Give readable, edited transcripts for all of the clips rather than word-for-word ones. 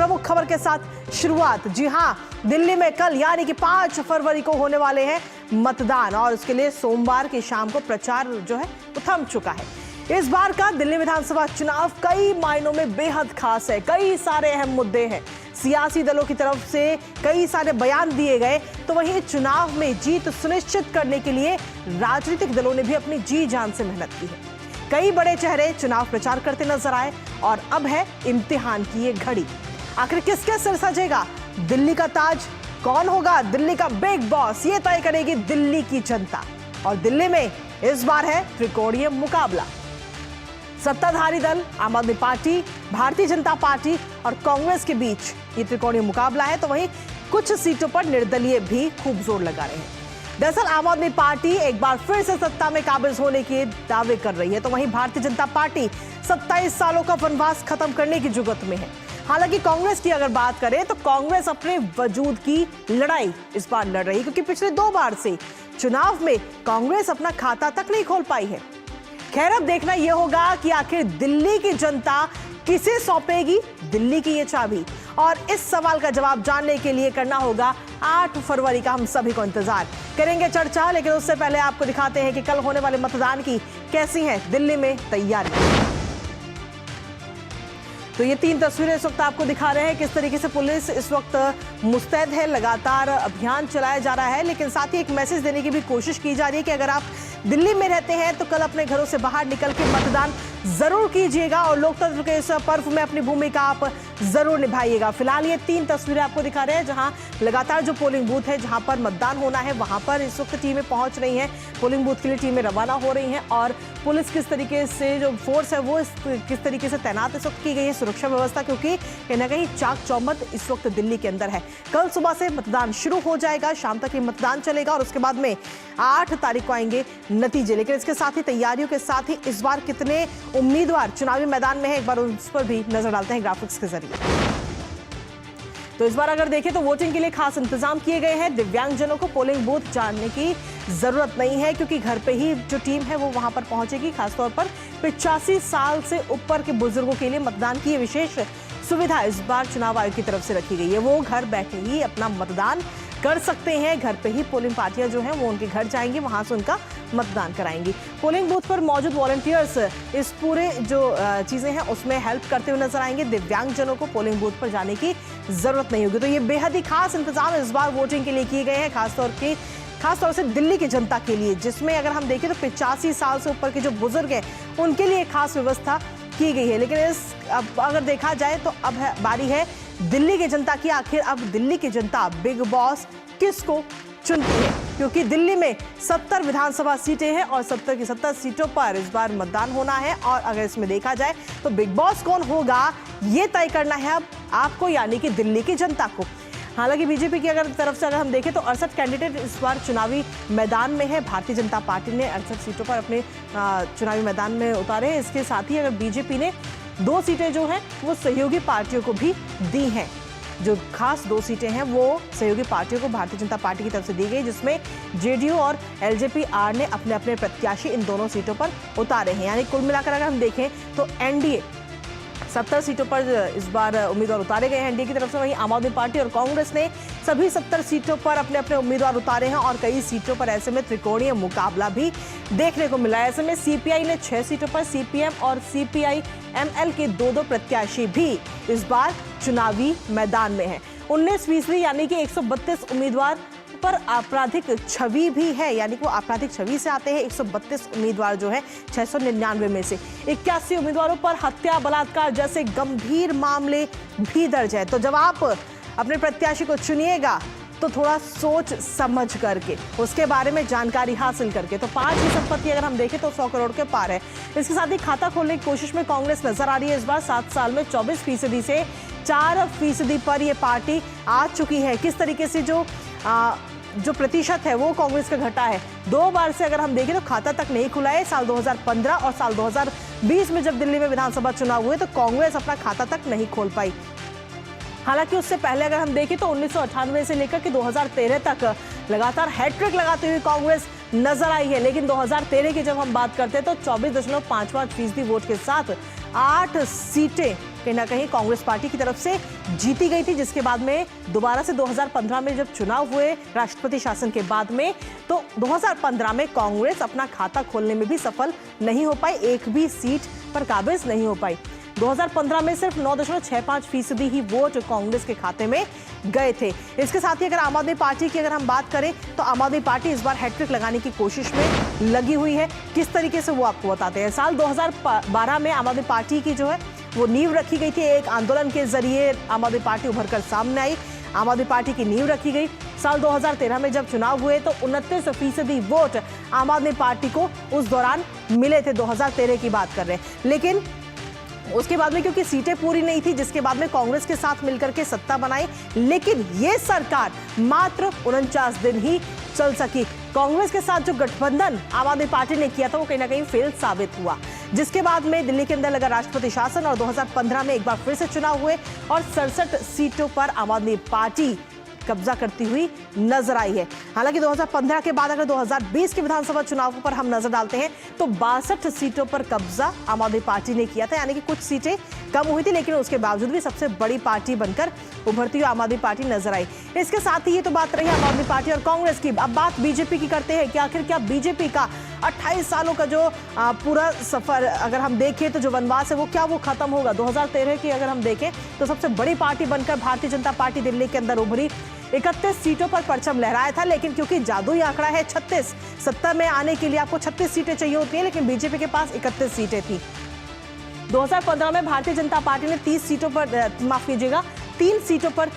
प्रमुख खबर के साथ शुरुआत। जी हां, दिल्ली में कल यानी कि 5 फरवरी को होने वाले हैं मतदान और उसके लिए सोमवार की शाम को प्रचार जो है वो थम चुका है। इस बार का दिल्ली विधानसभा चुनाव कई मायनों में बेहद खास है। कई सारे अहम मुद्दे हैं, सियासी दलों की तरफ से कई सारे बयान दिए गए, तो वहीं चुनाव में जीत सुनिश्चित करने के लिए राजनीतिक दलों ने भी अपनी जी जान से मेहनत की है। कई बड़े चेहरे चुनाव प्रचार करते नजर आए और अब है इम्तिहान की ये घड़ी। आखिर किसके सिर सजेगा दिल्ली का ताज? कौन होगा दिल्ली का बिग बॉस? ये तय करेगी दिल्ली की जनता। और दिल्ली में इस बार है त्रिकोणीय मुकाबला। सत्ताधारी दल आम आदमी पार्टी, भारतीय जनता पार्टी और कांग्रेस के बीच ये त्रिकोणीय मुकाबला है, तो वहीं कुछ सीटों पर निर्दलीय भी खूब जोर लगा रहे हैं। दरअसल आम आदमी पार्टी एक बार फिर से सत्ता में काबिज होने के दावे कर रही है, तो वहीं भारतीय जनता पार्टी 27 सालों का वनवास खत्म करने की जुगत में है। हालांकि कांग्रेस की अगर बात करें तो कांग्रेस अपने वजूद की लड़ाई इस बार लड़ रही है, क्योंकि पिछले 2 बार से चुनाव में कांग्रेस अपना खाता तक नहीं खोल पाई है। खैर, अब देखना यह होगा कि आखिर दिल्ली की जनता किसे सौंपेगी दिल्ली की ये चाबी, और इस सवाल का जवाब जानने के लिए करना होगा 8 फरवरी का हम सभी को इंतजार। करेंगे चर्चा, लेकिन उससे पहले आपको दिखाते हैं कि कल होने वाले मतदान की कैसी है दिल्ली में तैयारी। तो ये 3 तस्वीरें इस वक्त आपको दिखा रहे हैं किस तरीके से पुलिस इस वक्त मुस्तैद है, लगातार अभियान चलाया जा रहा है, लेकिन साथ ही एक मैसेज देने की भी कोशिश की जा रही है कि अगर आप दिल्ली में रहते हैं तो कल अपने घरों से बाहर निकल के मतदान जरूर कीजिएगा और लोकतंत्र के इस पर्व में अपनी भूमिका आप जरूर निभाइएगा। फिलहाल ये 3 तस्वीरें आपको दिखा रहे हैं जहां लगातार जो पोलिंग बूथ है जहां पर मतदान होना है वहां पर इस वक्त टीमें पहुंच रही हैं, पोलिंग बूथ के लिए टीमें रवाना हो रही हैं और पुलिस किस तरीके से जो फोर्स है वो किस तरीके से तैनात इस वक्त की गई है, सुरक्षा व्यवस्था, क्योंकि कहीं ना कहीं चाक चौबंद इस वक्त दिल्ली के अंदर है। कल सुबह से मतदान शुरू हो जाएगा, शाम तक ये मतदान चलेगा और उसके बाद में 8 तारीख को आएंगे नतीजे। लेकिन इसके साथ ही तैयारियों के साथ ही इस बार कितने उम्मीदवार चुनावी मैदान में है, एक बार उस पर भी नजर डालते हैं ग्राफिक्स के जरिए। तो इस बार अगर देखें तो वोटिंग के लिए खास इंतजाम किए गए हैं। दिव्यांगजनों को पोलिंग बूथ जाने की जरूरत नहीं है, क्योंकि घर पे ही जो टीम है वो वहां पर पहुंचेगी। खासतौर पर 85 साल से ऊपर के बुजुर्गों के लिए मतदान की विशेष सुविधा इस बार चुनाव आयोग की तरफ से रखी गई है। वो घर बैठे ही अपना मतदान कर सकते हैं। घर पे ही पोलिंग पार्टियां जो हैं वो उनके घर जाएंगी, वहां से उनका मतदान कराएंगी। पोलिंग बूथ पर मौजूद वॉलंटियर्स इस पूरे जो चीजें हैं उसमें हेल्प करते हुए नजर आएंगे। दिव्यांगजनों को पोलिंग बूथ पर जाने की जरूरत नहीं होगी। तो ये बेहद ही खास इंतजाम इस बार वोटिंग के लिए किए गए हैं, खासतौर से दिल्ली की जनता के लिए, जिसमें अगर हम देखें तो 85 साल से ऊपर के जो बुजुर्ग हैं उनके लिए खास व्यवस्था की गई है। लेकिन अब अगर देखा जाए तो अब बारी है दिल्ली की जनता की। आखिर अब दिल्ली की जनता बिग बॉस किसको चुनती है, क्योंकि दिल्ली में 70 विधानसभा सीटें हैं और 70 की 70 सीटों पर इस बार मतदान होना है। और अगर इसमें देखा जाए तो बिग बॉस कौन होगा ये तय करना है अब आपको, यानी कि दिल्ली की जनता को। हालांकि बीजेपी की तरफ से अगर हम देखें तो 68 कैंडिडेट इस बार चुनावी मैदान में है। भारतीय जनता पार्टी ने 68 सीटों पर अपने चुनावी मैदान में उतारे हैं। इसके साथ ही अगर बीजेपी ने 2 सीटें जो हैं वो सहयोगी पार्टियों को भी दी हैं। जो खास 2 सीटें हैं वो सहयोगी पार्टियों को भारतीय जनता पार्टी की तरफ से दी गई, जिसमें जेडीयू और एलजेपी-आर ने अपने अपने प्रत्याशी इन दोनों सीटों पर उतारे हैं। यानी कुल मिलाकर अगर हम देखें तो एनडीए 70 सीटों पर इस बार उम्मीदवार उतारे गए हैं एनडीए की तरफ से। वहीं आम आदमी पार्टी और कांग्रेस ने सभी 70 सीटों पर अपने अपने उम्मीदवार उतारे हैं और कई सीटों पर ऐसे में त्रिकोणीय मुकाबला भी देखने को मिला है। ऐसे में सीपीआई ने 6 सीटों पर, सीपीएम और सीपीआई-एमएल के 2-2 प्रत्याशी भी इस बार चुनावी मैदान में हैं। 19% यानी कि 132 उम्मीदवार पर आपराधिक छवि भी है, यानी कि वो आपराधिक छवि से आते हैं। 132 उम्मीदवार जो है 699 में से 81 उम्मीदवारों पर हत्या, बलात्कार जैसे गंभीर मामले भी दर्ज है। तो जब आप अपने प्रत्याशी को चुनिएगा तो थोड़ा सोच समझ करके, उसके बारे में जानकारी हासिल करके। तो 5 की संपत्ति अगर हम देखें तो 100 करोड़ के पार है। इसके साथ ही खाता खोलने की कोशिश में कांग्रेस नजर आ रही है। इस बार 7 साल में 24% से 4% पर यह पार्टी आ चुकी है। किस तरीके से जो प्रतिशत है वो कांग्रेस का घटा है। 2 बार से अगर हम देखें तो खाता तक नहीं खुला है। साल 2015 और साल 2020 में जब दिल्ली में विधानसभा चुनाव हुए तो कांग्रेस अपना खाता तक नहीं खोल पाई। हालांकि उससे पहले अगर हम देखें तो 1998 से लेकर के 2013 तक लगातार हैट्रिक लगाती हुई कांग्रेस नजर आई है। लेकिन 2013 की जब हम बात करते हैं तो 24.55% वोट के साथ 8 सीटें कहीं ना कहीं कांग्रेस पार्टी की तरफ से जीती गई थी, जिसके बाद में दोबारा से 2015 में जब चुनाव हुए राष्ट्रपति शासन के बाद में, तो 2015 में कांग्रेस अपना खाता खोलने में भी सफल नहीं हो पाई, एक भी सीट पर काबिज नहीं हो पाई। 2015 में सिर्फ 9.65% ही वोट कांग्रेस के खाते में गए थे। इसके साथ ही अगर आम आदमी पार्टी की अगर हम बात करें तो आम आदमी पार्टी इस बार हैट्रिक लगाने की कोशिश में लगी हुई है। किस तरीके से वो आपको बताते हैं। साल 2012 में आम आदमी पार्टी की जो है वो नींव रखी गई थी, एक आंदोलन के जरिए आम आदमी पार्टी उभर कर सामने आई, आम आदमी पार्टी की नींव रखी गई। साल 2013 में जब चुनाव हुए तो 29% वोट आम आदमी पार्टी को उस दौरान मिले थे, 2013 की बात कर रहे हैं। लेकिन उसके बाद में क्योंकि सीटें पूरी नहीं थी, जिसके बाद में कांग्रेस के साथ मिलकर के सत्ता बनाई, लेकिन ये सरकार मात्र 49 दिन ही चल सकी। कांग्रेस के साथ जो गठबंधन आम आदमी पार्टी ने किया था वो कहीं ना कहीं फेल साबित हुआ, जिसके बाद में दिल्ली के अंदर लगा राष्ट्रपति शासन और 2015 में एक बार फिर से चुनाव हुए और 67 सीटों पर आम आदमी पार्टी कब्जा करती हुई नजर आई है। हालांकि 2015 के बाद अगर 2020 के विधानसभा चुनाव पर हम नजर डालते हैं तो 62 सीटों पर कब्जा आम आदमी पार्टी ने किया था, यानी कि कुछ सीटें कम हुई थी, लेकिन उसके बावजूद भी सबसे बड़ी पार्टी बनकर उभरती हुई आम आदमी पार्टी नजर आई। इसके साथ ही ये तो बात रही आम आदमी पार्टी और कांग्रेस की। अब बात बीजेपी की करते हैं कि आखिर क्या बीजेपी का 28 सालों का जो पूरा सफर अगर हम देखें तो जो वनवास है वो क्या वो खत्म होगा। 2013 की अगर हम देखें तो सबसे बड़ी पार्टी बनकर भारतीय जनता पार्टी दिल्ली के अंदर उभरी, 31 सीटों पर परचम लहराया था, लेकिन क्योंकि जादुई आंकड़ा है 36, सत्ता में आने के लिए आपको 36 सीटें चाहिए होती हैं, लेकिन बीजेपी के पास 31 सीटें थी। 2015 में भारतीय जनता पार्टी ने 30 सीटों पर माफ कीजिएगा 3 सीटों पर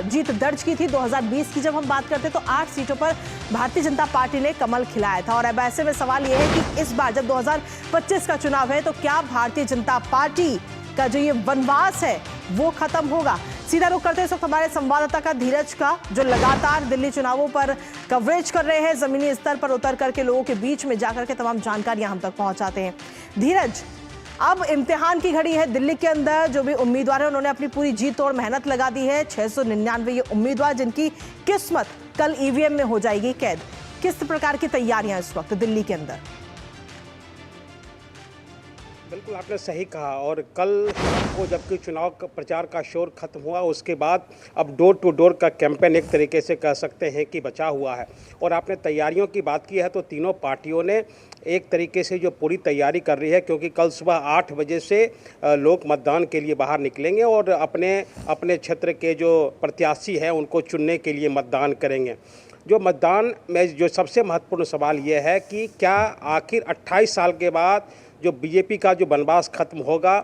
जीत दर्ज की थी। 2020 की जब हम बात करते तो 8 सीटों पर भारतीय जनता पार्टी ने कमल खिलाया था। और अब ऐसे में सवाल यह है कि इस बार जब 2025 का चुनाव है तो क्या भारतीय जनता पार्टी का जो ये वनवास है वो खत्म होगा। सीधा रुख करते हैं इस वक्त हमारे संवाददाता का धीरज का, जो लगातार दिल्ली चुनावों पर कवरेज कर रहे हैं, जमीनी स्तर पर उतर करके लोगों के बीच में जाकर के तमाम जानकारियां हम तक पहुंचाते हैं। धीरज, अब इम्तिहान की घड़ी है दिल्ली के अंदर। जो भी उम्मीदवार है उन्होंने अपनी पूरी जी तोड़ मेहनत लगा दी है। 699 ये उम्मीदवार जिनकी किस्मत कल ईवीएम में हो जाएगी कैद। किस प्रकार की तैयारियां इस वक्त दिल्ली के अंदर? बिल्कुल आपने सही कहा। और कल को जबकि चुनाव का प्रचार का शोर खत्म हुआ, उसके बाद अब डोर टू डोर का कैंपेन एक तरीके से कह सकते हैं कि बचा हुआ है। और आपने तैयारियों की बात की है तो तीनों पार्टियों ने एक तरीके से जो पूरी तैयारी कर रही है, क्योंकि कल सुबह 8 बजे से लोग मतदान के लिए बाहर निकलेंगे और अपने अपने क्षेत्र के जो प्रत्याशी हैं उनको चुनने के लिए मतदान करेंगे। जो मतदान में जो सबसे महत्वपूर्ण सवाल ये है कि क्या आखिर 28 साल के बाद जो बीजेपी का जो वनवास खत्म होगा,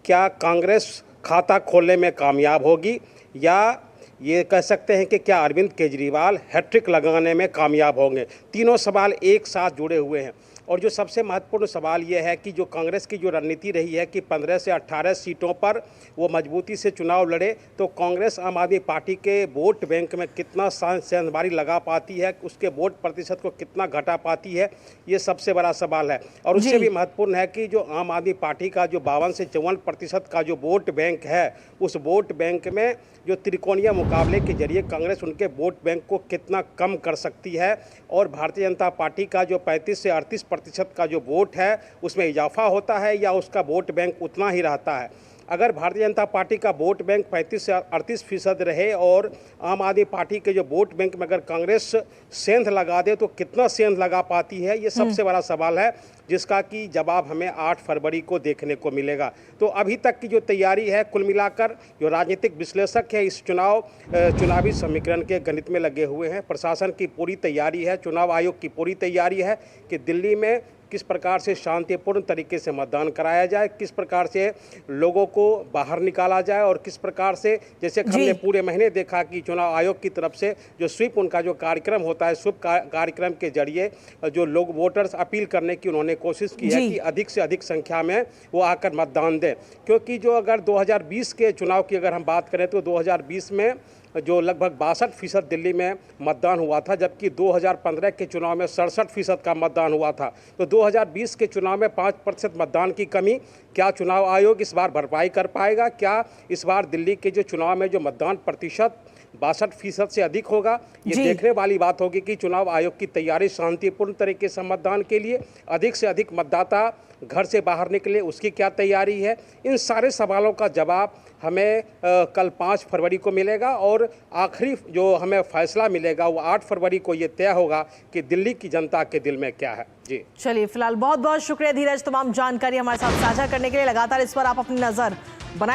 क्या कांग्रेस खाता खोलने में कामयाब होगी, या ये कह सकते हैं कि क्या अरविंद केजरीवाल हैट्रिक लगाने में कामयाब होंगे। तीनों सवाल एक साथ जुड़े हुए हैं। और जो सबसे महत्वपूर्ण सवाल ये है कि जो कांग्रेस की जो रणनीति रही है कि 15 से 18 सीटों पर वो मजबूती से चुनाव लड़े, तो कांग्रेस आम आदमी पार्टी के वोट बैंक में कितना सेंधमारी लगा पाती है, उसके वोट प्रतिशत को कितना घटा पाती है, ये सबसे बड़ा सवाल है। और उससे भी महत्वपूर्ण है कि जो आम आदमी पार्टी का जो 52 से 54% का जो वोट बैंक है, उस वोट बैंक में जो त्रिकोणीय मुकाबले के जरिए कांग्रेस उनके वोट बैंक को कितना कम कर सकती है, और भारतीय जनता पार्टी का जो 35 से 38% का जो वोट है उसमें इजाफा होता है या उसका वोट बैंक उतना ही रहता है। अगर भारतीय जनता पार्टी का वोट बैंक 35 से 38% रहे और आम आदमी पार्टी के जो वोट बैंक में अगर कांग्रेस सेंध लगा दे तो कितना सेंध लगा पाती है, ये सबसे बड़ा सवाल है, जिसका कि जवाब हमें 8 फरवरी को देखने को मिलेगा। तो अभी तक की जो तैयारी है, कुल मिलाकर जो राजनीतिक विश्लेषक है इस चुनावी समीकरण के गणित में लगे हुए हैं। प्रशासन की पूरी तैयारी है, चुनाव आयोग की पूरी तैयारी है कि दिल्ली में किस प्रकार से शांतिपूर्ण तरीके से मतदान कराया जाए, किस प्रकार से लोगों को बाहर निकाला जाए, और किस प्रकार से, जैसे हमने पूरे महीने देखा कि चुनाव आयोग की तरफ से जो स्वीप उनका जो कार्यक्रम होता है, स्वीप कार्यक्रम के जरिए जो लोग वोटर्स अपील करने की उन्होंने कोशिश की है कि अधिक से अधिक संख्या में वो आकर मतदान दें। क्योंकि जो अगर 2020 के चुनाव की अगर हम बात करें तो 2020 में जो लगभग 62% दिल्ली में मतदान हुआ था, जबकि 2015 के चुनाव में 67% का मतदान हुआ था। तो 2020 के चुनाव में 5% मतदान की कमी, क्या चुनाव आयोग इस बार भरपाई कर पाएगा? क्या इस बार दिल्ली के जो चुनाव में जो मतदान प्रतिशत 62% से अधिक होगा? ये देखने वाली बात होगी कि चुनाव आयोग की तैयारी शांतिपूर्ण तरीके से मतदान के लिए, अधिक से अधिक मतदाता घर से बाहर निकले, उसकी क्या तैयारी है? इन सारे सवालों का जवाब हमें कल 5 फरवरी को मिलेगा और आखिरी जो हमें फैसला मिलेगा वो 8 फरवरी को ये तय होगा कि दिल्ली की जनता के दिल में क्या है। जी चलिए, फिलहाल बहुत बहुत शुक्रिया धीरज, तमाम जानकारी हमारे साथ साझा करने के लिए। लगातार इस पर आप अपनी नजर बनाए